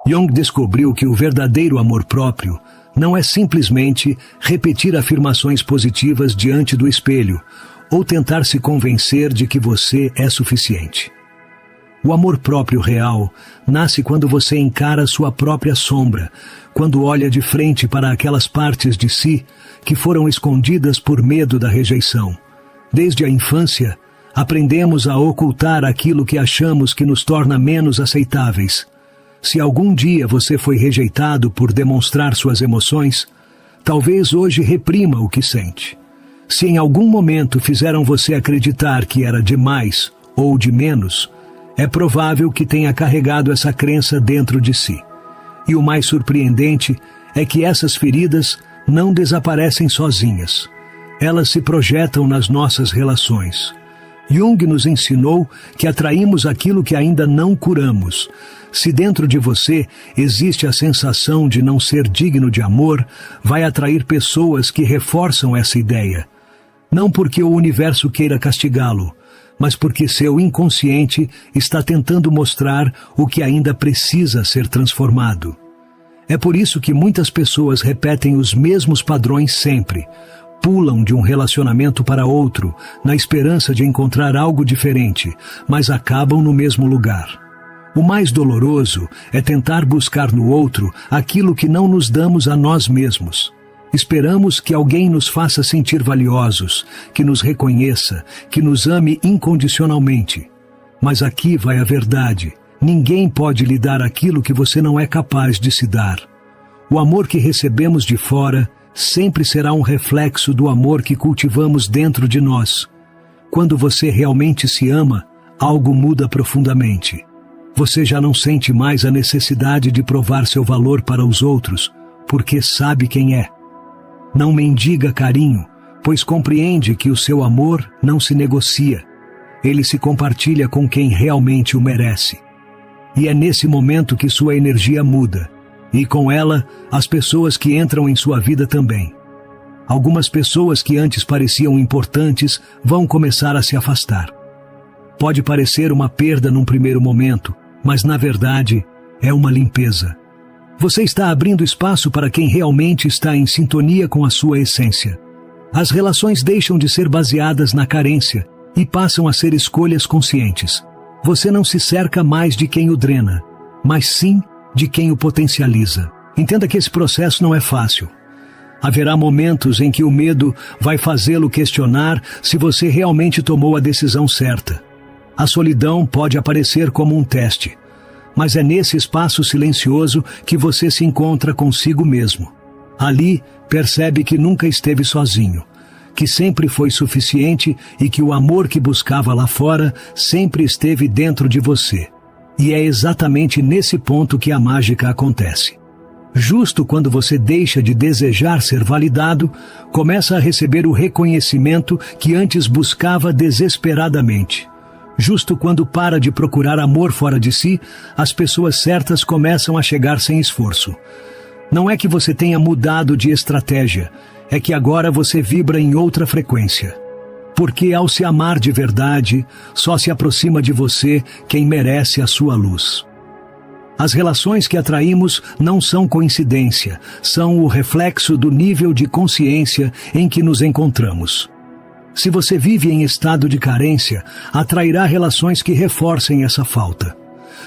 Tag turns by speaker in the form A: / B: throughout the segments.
A: Jung descobriu que o verdadeiro amor próprio não é simplesmente repetir afirmações positivas diante do espelho ou tentar se convencer de que você é suficiente. O amor próprio real nasce quando você encara sua própria sombra, quando olha de frente para aquelas partes de si que foram escondidas por medo da rejeição. Desde a infância, aprendemos a ocultar aquilo que achamos que nos torna menos aceitáveis. Se algum dia você foi rejeitado por demonstrar suas emoções, talvez hoje reprima o que sente. Se em algum momento fizeram você acreditar que era demais ou de menos, é provável que tenha carregado essa crença dentro de si. E o mais surpreendente é que essas feridas não desaparecem sozinhas. Elas se projetam nas nossas relações. Jung nos ensinou que atraímos aquilo que ainda não curamos. Se dentro de você existe a sensação de não ser digno de amor, vai atrair pessoas que reforçam essa ideia. Não porque o universo queira castigá-lo, mas porque seu inconsciente está tentando mostrar o que ainda precisa ser transformado. É por isso que muitas pessoas repetem os mesmos padrões sempre. Pulam de um relacionamento para outro, na esperança de encontrar algo diferente, mas acabam no mesmo lugar. O mais doloroso é tentar buscar no outro aquilo que não nos damos a nós mesmos. Esperamos que alguém nos faça sentir valiosos, que nos reconheça, que nos ame incondicionalmente. Mas aqui vai a verdade. Ninguém pode lhe dar aquilo que você não é capaz de se dar. O amor que recebemos de fora sempre será um reflexo do amor que cultivamos dentro de nós. Quando você realmente se ama, algo muda profundamente. Você já não sente mais a necessidade de provar seu valor para os outros, porque sabe quem é. Não mendiga carinho, pois compreende que o seu amor não se negocia. Ele se compartilha com quem realmente o merece. E é nesse momento que sua energia muda. E com ela, as pessoas que entram em sua vida também. Algumas pessoas que antes pareciam importantes vão começar a se afastar. Pode parecer uma perda num primeiro momento, mas na verdade é uma limpeza. Você está abrindo espaço para quem realmente está em sintonia com a sua essência. As relações deixam de ser baseadas na carência e passam a ser escolhas conscientes. Você não se cerca mais de quem o drena, mas sim de quem o potencializa. Entenda que esse processo não é fácil. Haverá momentos em que o medo vai fazê-lo questionar se você realmente tomou a decisão certa. A solidão pode aparecer como um teste, mas é nesse espaço silencioso que você se encontra consigo mesmo. Ali, percebe que nunca esteve sozinho, que sempre foi suficiente e que o amor que buscava lá fora sempre esteve dentro de você. E é exatamente nesse ponto que a mágica acontece. Justo quando você deixa de desejar ser validado, começa a receber o reconhecimento que antes buscava desesperadamente. Justo quando para de procurar amor fora de si, as pessoas certas começam a chegar sem esforço. Não é que você tenha mudado de estratégia, é que agora você vibra em outra frequência. Porque ao se amar de verdade, só se aproxima de você quem merece a sua luz. As relações que atraímos não são coincidência, são o reflexo do nível de consciência em que nos encontramos. Se você vive em estado de carência, atrairá relações que reforcem essa falta.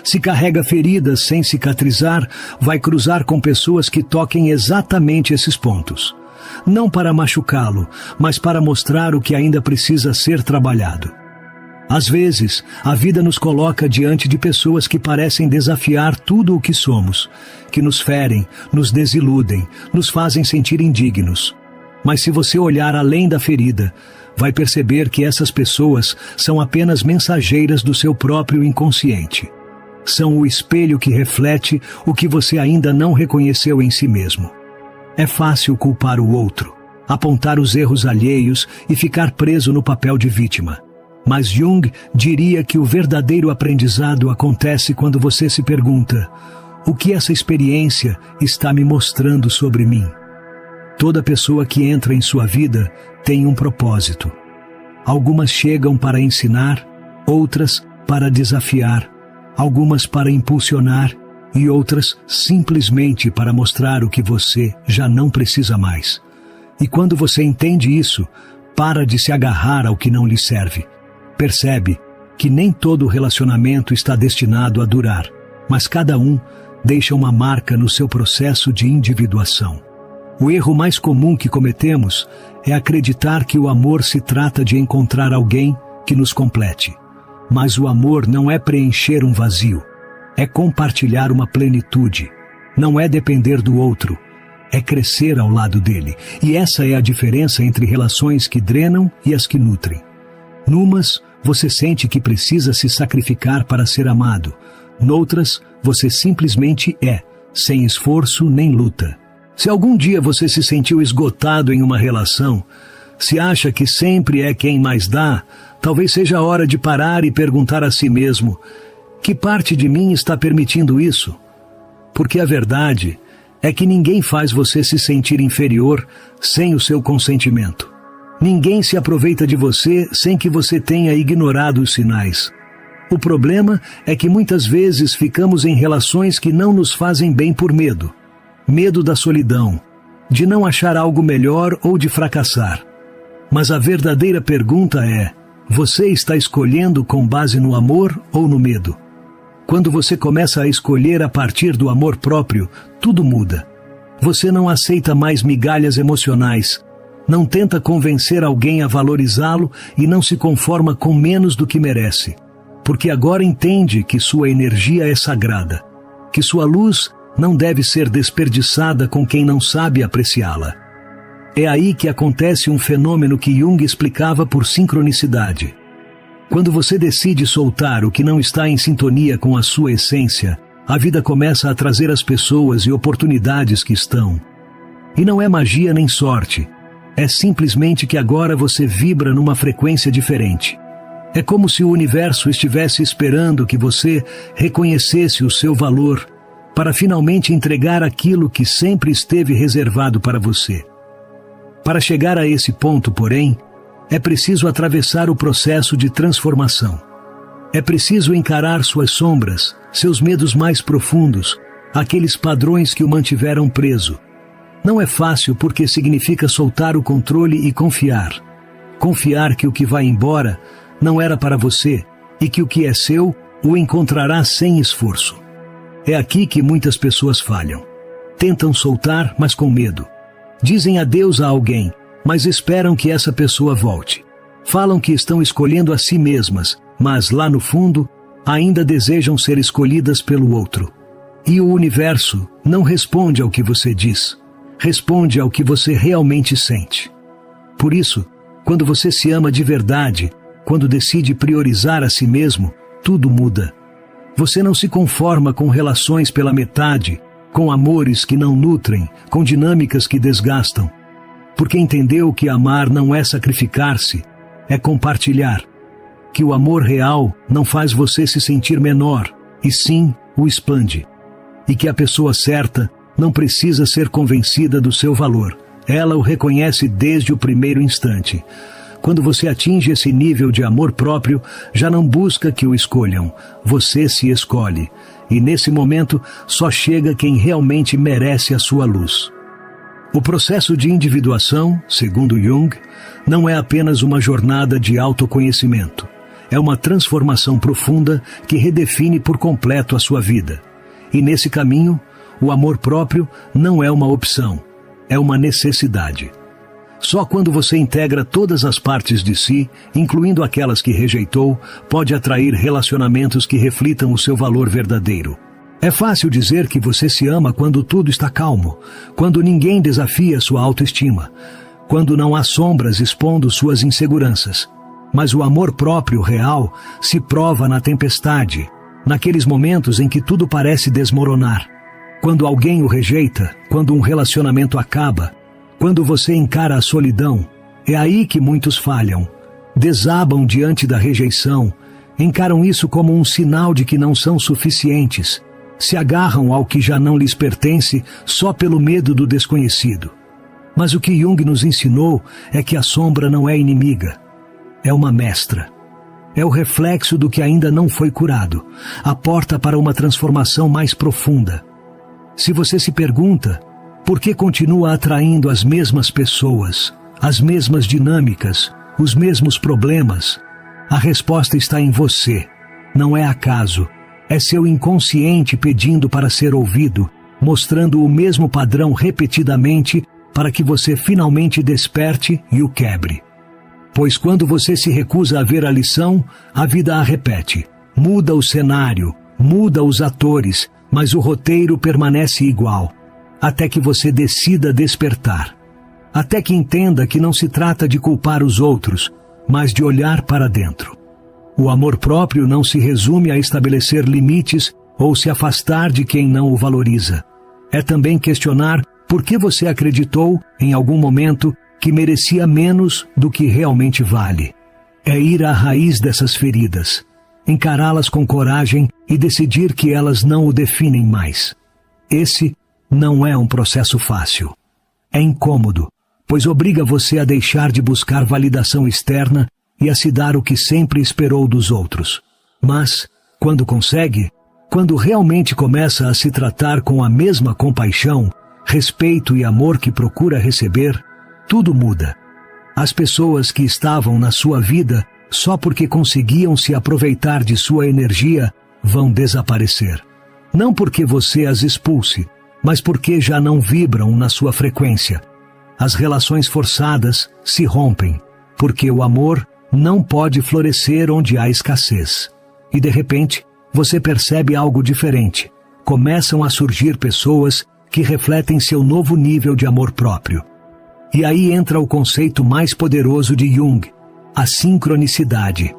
A: Se carrega feridas sem cicatrizar, vai cruzar com pessoas que toquem exatamente esses pontos. Não para machucá-lo, mas para mostrar o que ainda precisa ser trabalhado. Às vezes, a vida nos coloca diante de pessoas que parecem desafiar tudo o que somos, que nos ferem, nos desiludem, nos fazem sentir indignos. Mas se você olhar além da ferida, vai perceber que essas pessoas são apenas mensageiras do seu próprio inconsciente. São o espelho que reflete o que você ainda não reconheceu em si mesmo. É fácil culpar o outro, apontar os erros alheios e ficar preso no papel de vítima. Mas Jung diria que o verdadeiro aprendizado acontece quando você se pergunta: o que essa experiência está me mostrando sobre mim? Toda pessoa que entra em sua vida tem um propósito. Algumas chegam para ensinar, outras para desafiar, algumas para impulsionar e outras simplesmente para mostrar o que você já não precisa mais. E quando você entende isso, para de se agarrar ao que não lhe serve. Percebe que nem todo relacionamento está destinado a durar, mas cada um deixa uma marca no seu processo de individuação. O erro mais comum que cometemos é acreditar que o amor se trata de encontrar alguém que nos complete. Mas o amor não é preencher um vazio, é compartilhar uma plenitude. Não é depender do outro, é crescer ao lado dele. E essa é a diferença entre relações que drenam e as que nutrem. Numas, você sente que precisa se sacrificar para ser amado. Noutras, você simplesmente é, sem esforço nem luta. Se algum dia você se sentiu esgotado em uma relação, se acha que sempre é quem mais dá, talvez seja a hora de parar e perguntar a si mesmo: que parte de mim está permitindo isso? Porque a verdade é que ninguém faz você se sentir inferior sem o seu consentimento. Ninguém se aproveita de você sem que você tenha ignorado os sinais. O problema é que muitas vezes ficamos em relações que não nos fazem bem por medo. Medo da solidão, de não achar algo melhor ou de fracassar. Mas a verdadeira pergunta é: você está escolhendo com base no amor ou no medo? Quando você começa a escolher a partir do amor próprio, tudo muda. Você não aceita mais migalhas emocionais, não tenta convencer alguém a valorizá-lo e não se conforma com menos do que merece. Porque agora entende que sua energia é sagrada, que sua luz não deve ser desperdiçada com quem não sabe apreciá-la. É aí que acontece um fenômeno que Jung explicava por sincronicidade. Quando você decide soltar o que não está em sintonia com a sua essência, a vida começa a trazer as pessoas e oportunidades que estão. E não é magia nem sorte, é simplesmente que agora você vibra numa frequência diferente. É como se o universo estivesse esperando que você reconhecesse o seu valor para finalmente entregar aquilo que sempre esteve reservado para você. Para chegar a esse ponto, porém, é preciso atravessar o processo de transformação. É preciso encarar suas sombras, seus medos mais profundos, aqueles padrões que o mantiveram preso. Não é fácil porque significa soltar o controle e confiar. Confiar que o que vai embora não era para você e que o que é seu o encontrará sem esforço. É aqui que muitas pessoas falham. Tentam soltar, mas com medo. Dizem adeus a alguém, mas esperam que essa pessoa volte. Falam que estão escolhendo a si mesmas, mas lá no fundo, ainda desejam ser escolhidas pelo outro. E o universo não responde ao que você diz, responde ao que você realmente sente. Por isso, quando você se ama de verdade, quando decide priorizar a si mesmo, tudo muda. Você não se conforma com relações pela metade, com amores que não nutrem, com dinâmicas que desgastam. Porque entendeu que amar não é sacrificar-se, é compartilhar. Que o amor real não faz você se sentir menor, e sim o expande. E que a pessoa certa não precisa ser convencida do seu valor. Ela o reconhece desde o primeiro instante. Quando você atinge esse nível de amor próprio, já não busca que o escolham, você se escolhe. E nesse momento, só chega quem realmente merece a sua luz. O processo de individuação, segundo Jung, não é apenas uma jornada de autoconhecimento. É uma transformação profunda que redefine por completo a sua vida. E nesse caminho, o amor próprio não é uma opção, é uma necessidade. Só quando você integra todas as partes de si, incluindo aquelas que rejeitou, pode atrair relacionamentos que reflitam o seu valor verdadeiro. É fácil dizer que você se ama quando tudo está calmo, quando ninguém desafia sua autoestima, quando não há sombras expondo suas inseguranças. Mas o amor próprio real se prova na tempestade, naqueles momentos em que tudo parece desmoronar. Quando alguém o rejeita, quando um relacionamento acaba, quando você encara a solidão, é aí que muitos falham. Desabam diante da rejeição, encaram isso como um sinal de que não são suficientes. Se agarram ao que já não lhes pertence só pelo medo do desconhecido. Mas o que Jung nos ensinou é que a sombra não é inimiga, é uma mestra. É o reflexo do que ainda não foi curado, a porta para uma transformação mais profunda. Se você se pergunta por que continua atraindo as mesmas pessoas, as mesmas dinâmicas, os mesmos problemas, a resposta está em você. Não é acaso, é seu inconsciente pedindo para ser ouvido, mostrando o mesmo padrão repetidamente para que você finalmente desperte e o quebre. Pois quando você se recusa a ver a lição, a vida a repete. Muda o cenário, muda os atores, mas o roteiro permanece igual, até que você decida despertar. Até que entenda que não se trata de culpar os outros, mas de olhar para dentro. O amor próprio não se resume a estabelecer limites ou se afastar de quem não o valoriza. É também questionar por que você acreditou, em algum momento, que merecia menos do que realmente vale. É ir à raiz dessas feridas, encará-las com coragem e decidir que elas não o definem mais. Esse não é um processo fácil. É incômodo, pois obriga você a deixar de buscar validação externa e a se dar o que sempre esperou dos outros. Mas, quando consegue, quando realmente começa a se tratar com a mesma compaixão, respeito e amor que procura receber, tudo muda. As pessoas que estavam na sua vida só porque conseguiam se aproveitar de sua energia vão desaparecer. Não porque você as expulse, mas porque já não vibram na sua frequência. As relações forçadas se rompem, porque o amor não pode florescer onde há escassez. E de repente, você percebe algo diferente. Começam a surgir pessoas que refletem seu novo nível de amor próprio. E aí entra o conceito mais poderoso de Jung, a sincronicidade.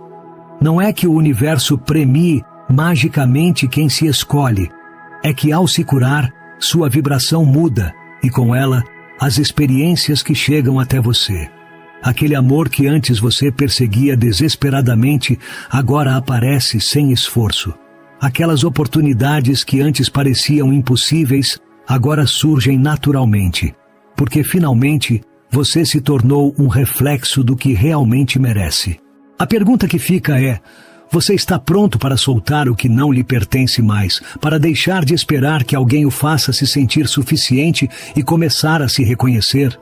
A: Não é que o universo premie magicamente quem se escolhe, é que ao se curar, sua vibração muda e com ela, as experiências que chegam até você. Aquele amor que antes você perseguia desesperadamente, agora aparece sem esforço. Aquelas oportunidades que antes pareciam impossíveis, agora surgem naturalmente, porque finalmente você se tornou um reflexo do que realmente merece. A pergunta que fica é: você está pronto para soltar o que não lhe pertence mais, para deixar de esperar que alguém o faça se sentir suficiente e começar a se reconhecer?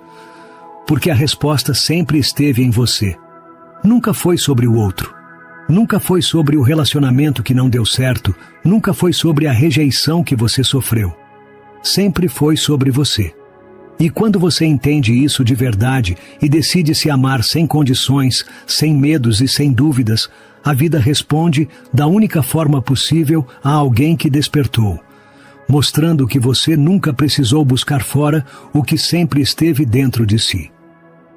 A: Porque a resposta sempre esteve em você. Nunca foi sobre o outro. Nunca foi sobre o relacionamento que não deu certo. Nunca foi sobre a rejeição que você sofreu. Sempre foi sobre você. E quando você entende isso de verdade e decide se amar sem condições, sem medos e sem dúvidas, a vida responde da única forma possível a alguém que despertou, mostrando que você nunca precisou buscar fora o que sempre esteve dentro de si.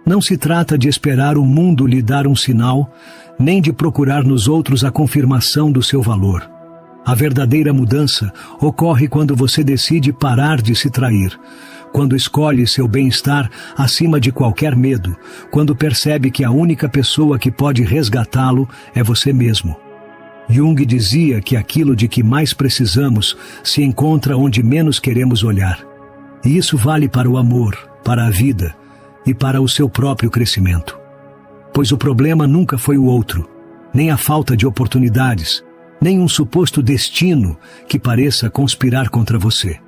A: Não se trata de esperar o mundo lhe dar um sinal, nem de procurar nos outros a confirmação do seu valor. A verdadeira mudança ocorre quando você decide parar de se trair, quando escolhe seu bem-estar acima de qualquer medo, quando percebe que a única pessoa que pode resgatá-lo é você mesmo. Jung dizia que aquilo de que mais precisamos se encontra onde menos queremos olhar. E isso vale para o amor, para a vida e para o seu próprio crescimento. Pois o problema nunca foi o outro, nem a falta de oportunidades, nem um suposto destino que pareça conspirar contra você.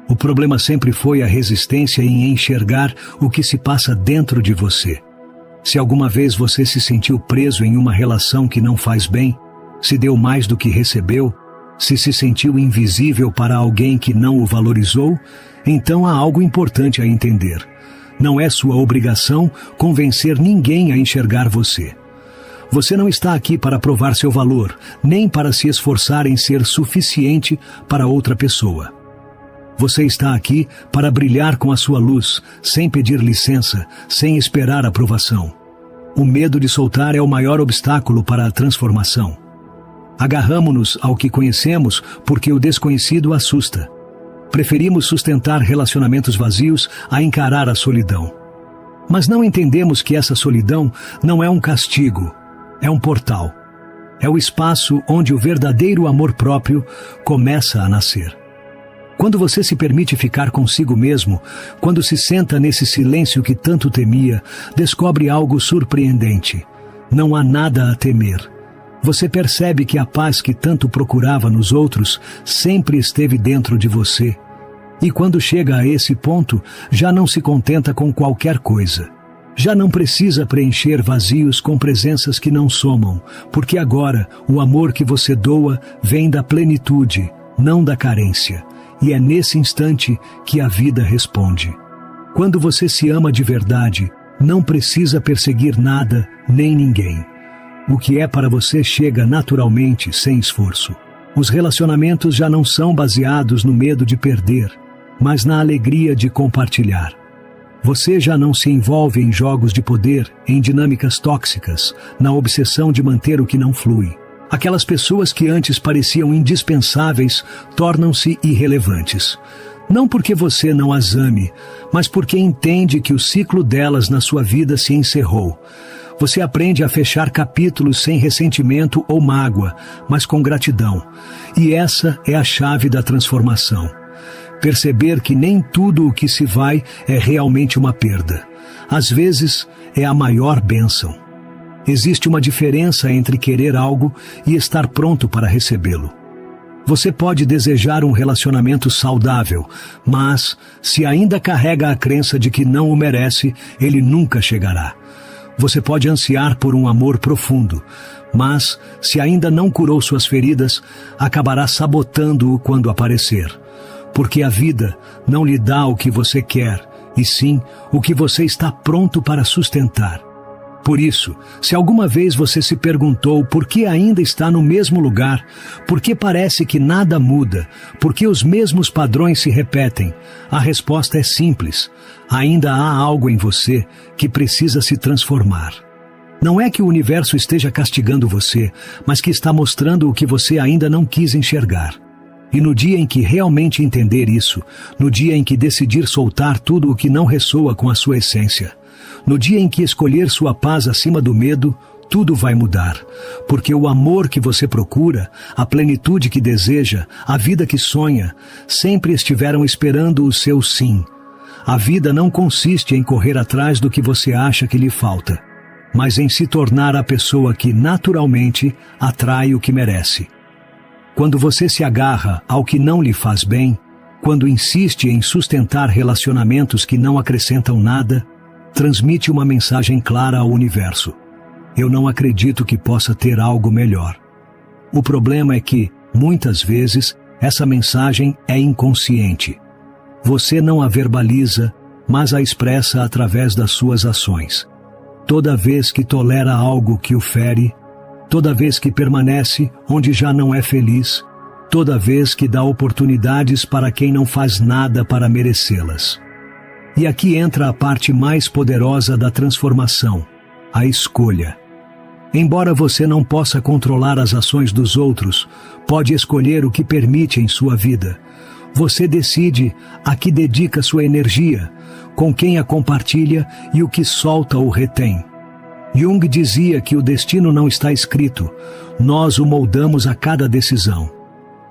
A: O problema sempre foi a resistência em enxergar o que se passa dentro de você. Se alguma vez você se sentiu preso em uma relação que não faz bem, se deu mais do que recebeu, se sentiu invisível para alguém que não o valorizou, então há algo importante a entender. Não é sua obrigação convencer ninguém a enxergar você. Você não está aqui para provar seu valor, nem para se esforçar em ser suficiente para outra pessoa. Você está aqui para brilhar com a sua luz, sem pedir licença, sem esperar aprovação. O medo de soltar é o maior obstáculo para a transformação. Agarramo-nos ao que conhecemos porque o desconhecido assusta. Preferimos sustentar relacionamentos vazios a encarar a solidão. Mas não entendemos que essa solidão não é um castigo, é um portal. É o espaço onde o verdadeiro amor próprio começa a nascer. Quando você se permite ficar consigo mesmo, quando se senta nesse silêncio que tanto temia, descobre algo surpreendente. Não há nada a temer. Você percebe que a paz que tanto procurava nos outros sempre esteve dentro de você. E quando chega a esse ponto, já não se contenta com qualquer coisa. Já não precisa preencher vazios com presenças que não somam, porque agora o amor que você doa vem da plenitude, não da carência. E é nesse instante que a vida responde. Quando você se ama de verdade, não precisa perseguir nada nem ninguém. O que é para você chega naturalmente, sem esforço. Os relacionamentos já não são baseados no medo de perder, mas na alegria de compartilhar. Você já não se envolve em jogos de poder, em dinâmicas tóxicas, na obsessão de manter o que não flui. Aquelas pessoas que antes pareciam indispensáveis tornam-se irrelevantes. Não porque você não as ame, mas porque entende que o ciclo delas na sua vida se encerrou. Você aprende a fechar capítulos sem ressentimento ou mágoa, mas com gratidão. E essa é a chave da transformação. Perceber que nem tudo o que se vai é realmente uma perda. Às vezes, é a maior bênção. Existe uma diferença entre querer algo e estar pronto para recebê-lo. Você pode desejar um relacionamento saudável, mas, se ainda carrega a crença de que não o merece, ele nunca chegará. Você pode ansiar por um amor profundo, mas, se ainda não curou suas feridas, acabará sabotando-o quando aparecer. Porque a vida não lhe dá o que você quer, e sim o que você está pronto para sustentar. Por isso, se alguma vez você se perguntou por que ainda está no mesmo lugar, por que parece que nada muda, por que os mesmos padrões se repetem, a resposta é simples. Ainda há algo em você que precisa se transformar. Não é que o universo esteja castigando você, mas que está mostrando o que você ainda não quis enxergar. E no dia em que realmente entender isso, no dia em que decidir soltar tudo o que não ressoa com a sua essência, no dia em que escolher sua paz acima do medo, tudo vai mudar. Porque o amor que você procura, a plenitude que deseja, a vida que sonha, sempre estiveram esperando o seu sim. A vida não consiste em correr atrás do que você acha que lhe falta, mas em se tornar a pessoa que naturalmente atrai o que merece. Quando você se agarra ao que não lhe faz bem, quando insiste em sustentar relacionamentos que não acrescentam nada, transmite uma mensagem clara ao universo. Eu não acredito que possa ter algo melhor. O problema é que, muitas vezes, essa mensagem é inconsciente. Você não a verbaliza, mas a expressa através das suas ações. Toda vez que tolera algo que o fere, toda vez que permanece onde já não é feliz, toda vez que dá oportunidades para quem não faz nada para merecê-las. E aqui entra a parte mais poderosa da transformação, a escolha. Embora você não possa controlar as ações dos outros, pode escolher o que permite em sua vida. Você decide a que dedica sua energia, com quem a compartilha e o que solta ou retém. Jung dizia que o destino não está escrito, nós o moldamos a cada decisão.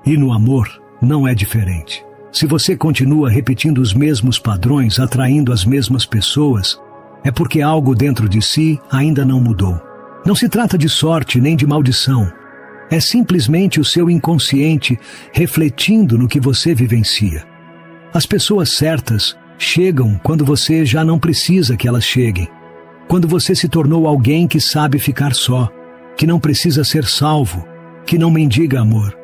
A: E no amor não é diferente. Se você continua repetindo os mesmos padrões, atraindo as mesmas pessoas, é porque algo dentro de si ainda não mudou. Não se trata de sorte nem de maldição. É simplesmente o seu inconsciente refletindo no que você vivencia. As pessoas certas chegam quando você já não precisa que elas cheguem. Quando você se tornou alguém que sabe ficar só, que não precisa ser salvo, que não mendiga amor.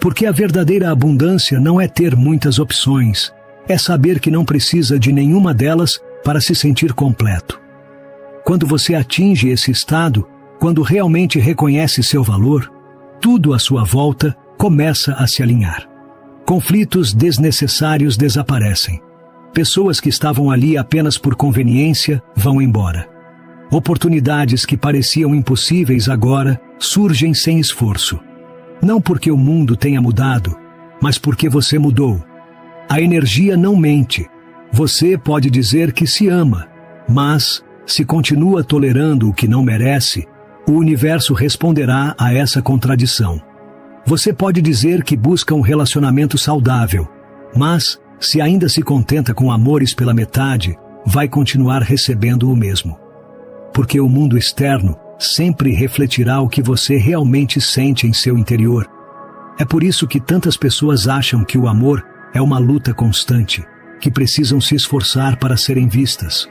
A: Porque a verdadeira abundância não é ter muitas opções, é saber que não precisa de nenhuma delas para se sentir completo. Quando você atinge esse estado, quando realmente reconhece seu valor, tudo à sua volta começa a se alinhar. Conflitos desnecessários desaparecem. Pessoas que estavam ali apenas por conveniência vão embora. Oportunidades que pareciam impossíveis agora surgem sem esforço. Não porque o mundo tenha mudado, mas porque você mudou. A energia não mente. Você pode dizer que se ama, mas, se continua tolerando o que não merece, o universo responderá a essa contradição. Você pode dizer que busca um relacionamento saudável, mas, se ainda se contenta com amores pela metade, vai continuar recebendo o mesmo. Porque o mundo externo sempre refletirá o que você realmente sente em seu interior. É por isso que tantas pessoas acham que o amor é uma luta constante, que precisam se esforçar para serem vistas,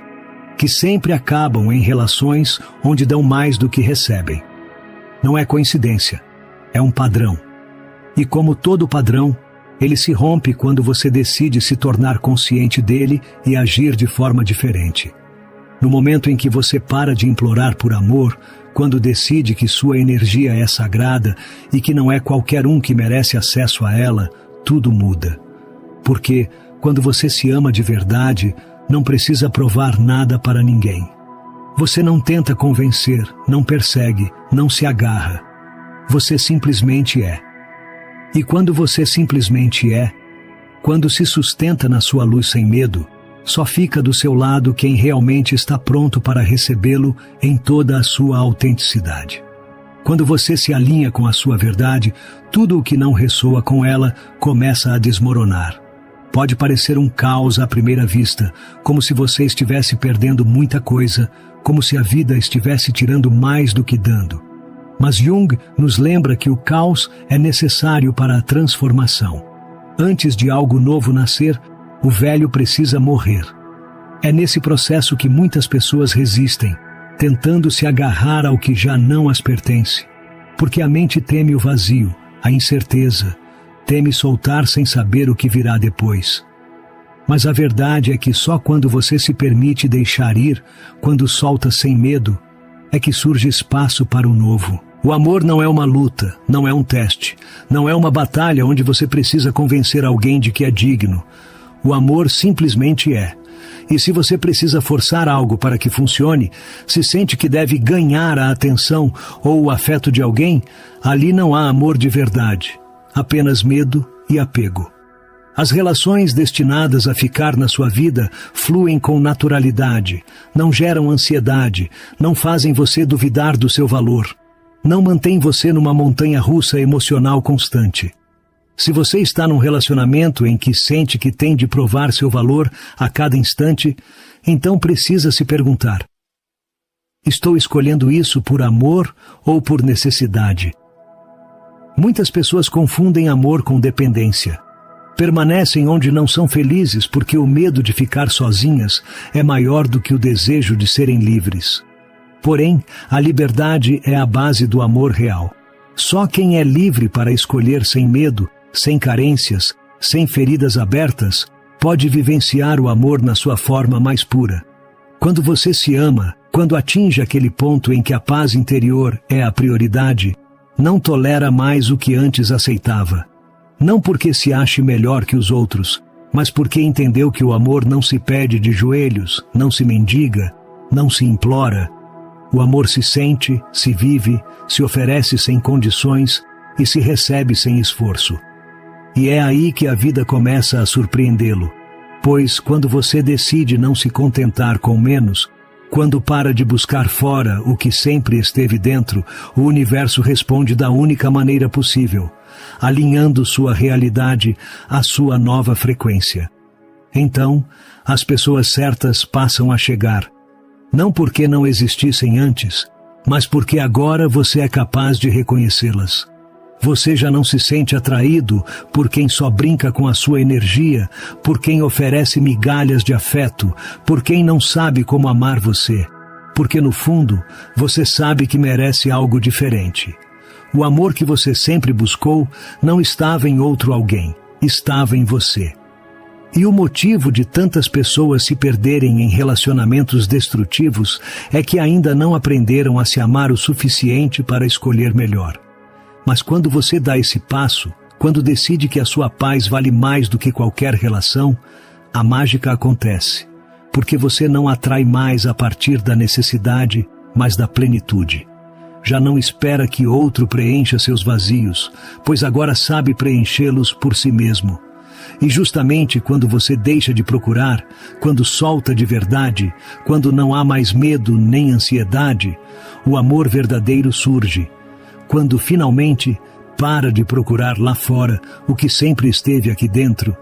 A: que sempre acabam em relações onde dão mais do que recebem. Não é coincidência, é um padrão. E como todo padrão, ele se rompe quando você decide se tornar consciente dele e agir de forma diferente. No momento em que você para de implorar por amor, quando decide que sua energia é sagrada e que não é qualquer um que merece acesso a ela, tudo muda. Porque, quando você se ama de verdade, não precisa provar nada para ninguém. Você não tenta convencer, não persegue, não se agarra. Você simplesmente é. E quando você simplesmente é, quando se sustenta na sua luz sem medo, só fica do seu lado quem realmente está pronto para recebê-lo em toda a sua autenticidade. Quando você se alinha com a sua verdade, tudo o que não ressoa com ela começa a desmoronar. Pode parecer um caos à primeira vista, como se você estivesse perdendo muita coisa, como se a vida estivesse tirando mais do que dando. Mas Jung nos lembra que o caos é necessário para a transformação. Antes de algo novo nascer, o velho precisa morrer. É nesse processo que muitas pessoas resistem, tentando se agarrar ao que já não as pertence. Porque a mente teme o vazio, a incerteza, teme soltar sem saber o que virá depois. Mas a verdade é que só quando você se permite deixar ir, quando solta sem medo, é que surge espaço para o novo. O amor não é uma luta, não é um teste, não é uma batalha onde você precisa convencer alguém de que é digno. O amor simplesmente é. E se você precisa forçar algo para que funcione, se sente que deve ganhar a atenção ou o afeto de alguém, ali não há amor de verdade, apenas medo e apego. As relações destinadas a ficar na sua vida fluem com naturalidade, não geram ansiedade, não fazem você duvidar do seu valor, não mantêm você numa montanha-russa emocional constante. Se você está num relacionamento em que sente que tem de provar seu valor a cada instante, então precisa se perguntar: estou escolhendo isso por amor ou por necessidade? Muitas pessoas confundem amor com dependência. Permanecem onde não são felizes porque o medo de ficar sozinhas é maior do que o desejo de serem livres. Porém, a liberdade é a base do amor real. Só quem é livre para escolher sem medo, sem carências, sem feridas abertas, pode vivenciar o amor na sua forma mais pura. Quando você se ama, quando atinge aquele ponto em que a paz interior é a prioridade, não tolera mais o que antes aceitava. Não porque se ache melhor que os outros, mas porque entendeu que o amor não se pede de joelhos, não se mendiga, não se implora. O amor se sente, se vive, se oferece sem condições e se recebe sem esforço. E é aí que a vida começa a surpreendê-lo, pois quando você decide não se contentar com menos, quando para de buscar fora o que sempre esteve dentro, o universo responde da única maneira possível, alinhando sua realidade à sua nova frequência. Então, as pessoas certas passam a chegar, não porque não existissem antes, mas porque agora você é capaz de reconhecê-las. Você já não se sente atraído por quem só brinca com a sua energia, por quem oferece migalhas de afeto, por quem não sabe como amar você, porque no fundo você sabe que merece algo diferente. O amor que você sempre buscou não estava em outro alguém, estava em você. E o motivo de tantas pessoas se perderem em relacionamentos destrutivos é que ainda não aprenderam a se amar o suficiente para escolher melhor. Mas quando você dá esse passo, quando decide que a sua paz vale mais do que qualquer relação, a mágica acontece, porque você não atrai mais a partir da necessidade, mas da plenitude. Já não espera que outro preencha seus vazios, pois agora sabe preenchê-los por si mesmo. E justamente quando você deixa de procurar, quando solta de verdade, quando não há mais medo nem ansiedade, o amor verdadeiro surge. Quando finalmente para de procurar lá fora o que sempre esteve aqui dentro,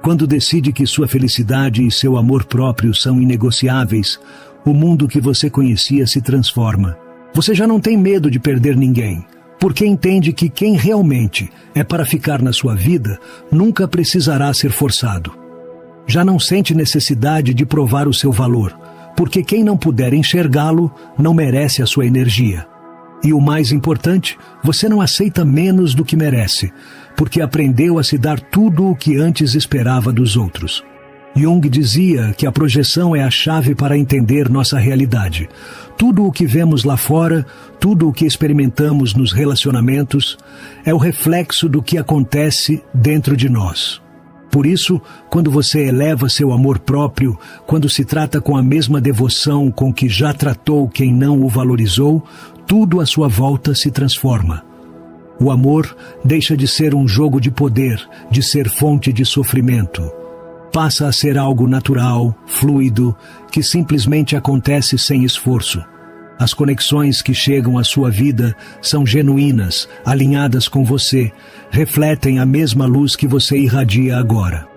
A: quando decide que sua felicidade e seu amor próprio são inegociáveis, o mundo que você conhecia se transforma. Você já não tem medo de perder ninguém, porque entende que quem realmente é para ficar na sua vida nunca precisará ser forçado. Já não sente necessidade de provar o seu valor, porque quem não puder enxergá-lo não merece a sua energia. E o mais importante, você não aceita menos do que merece, porque aprendeu a se dar tudo o que antes esperava dos outros. Jung dizia que a projeção é a chave para entender nossa realidade. Tudo o que vemos lá fora, tudo o que experimentamos nos relacionamentos, é o reflexo do que acontece dentro de nós. Por isso, quando você eleva seu amor próprio, quando se trata com a mesma devoção com que já tratou quem não o valorizou, tudo à sua volta se transforma. O amor deixa de ser um jogo de poder, de ser fonte de sofrimento. Passa a ser algo natural, fluido, que simplesmente acontece sem esforço. As conexões que chegam à sua vida são genuínas, alinhadas com você, refletem a mesma luz que você irradia agora.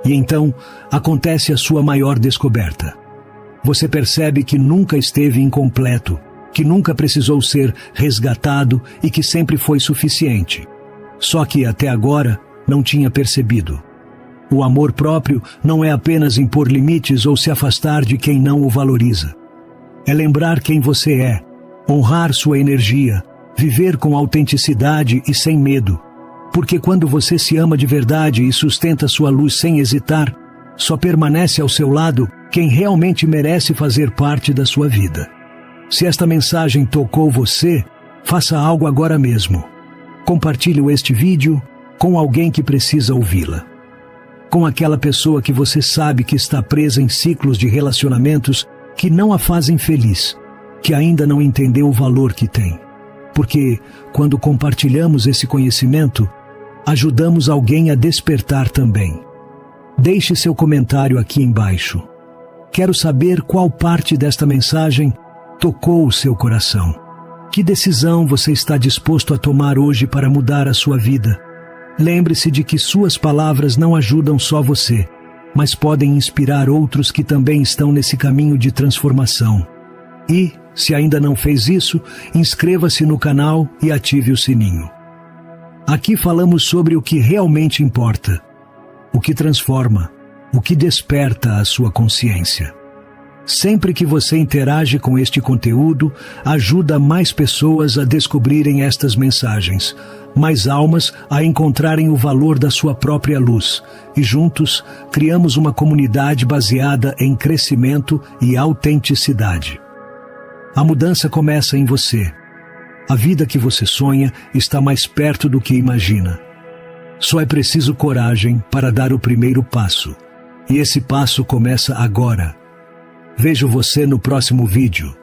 A: E então, acontece a sua maior descoberta. Você percebe que nunca esteve incompleto, que nunca precisou ser resgatado e que sempre foi suficiente. Só que até agora não tinha percebido. O amor próprio não é apenas impor limites ou se afastar de quem não o valoriza. É lembrar quem você é, honrar sua energia, viver com autenticidade e sem medo. Porque quando você se ama de verdade e sustenta sua luz sem hesitar, só permanece ao seu lado quem realmente merece fazer parte da sua vida. Se esta mensagem tocou você, faça algo agora mesmo. Compartilhe este vídeo com alguém que precisa ouvi-la. Com aquela pessoa que você sabe que está presa em ciclos de relacionamentos que não a fazem feliz, que ainda não entendeu o valor que tem. Porque, quando compartilhamos esse conhecimento, ajudamos alguém a despertar também. Deixe seu comentário aqui embaixo. Quero saber qual parte desta mensagem tocou o seu coração. Que decisão você está disposto a tomar hoje para mudar a sua vida? Lembre-se de que suas palavras não ajudam só você, mas podem inspirar outros que também estão nesse caminho de transformação. E, se ainda não fez isso, inscreva-se no canal e ative o sininho. Aqui falamos sobre o que realmente importa, o que transforma, o que desperta a sua consciência. Sempre que você interage com este conteúdo, ajuda mais pessoas a descobrirem estas mensagens, mais almas a encontrarem o valor da sua própria luz, e juntos criamos uma comunidade baseada em crescimento e autenticidade. A mudança começa em você. A vida que você sonha está mais perto do que imagina. Só é preciso coragem para dar o primeiro passo, e esse passo começa agora. Vejo você no próximo vídeo.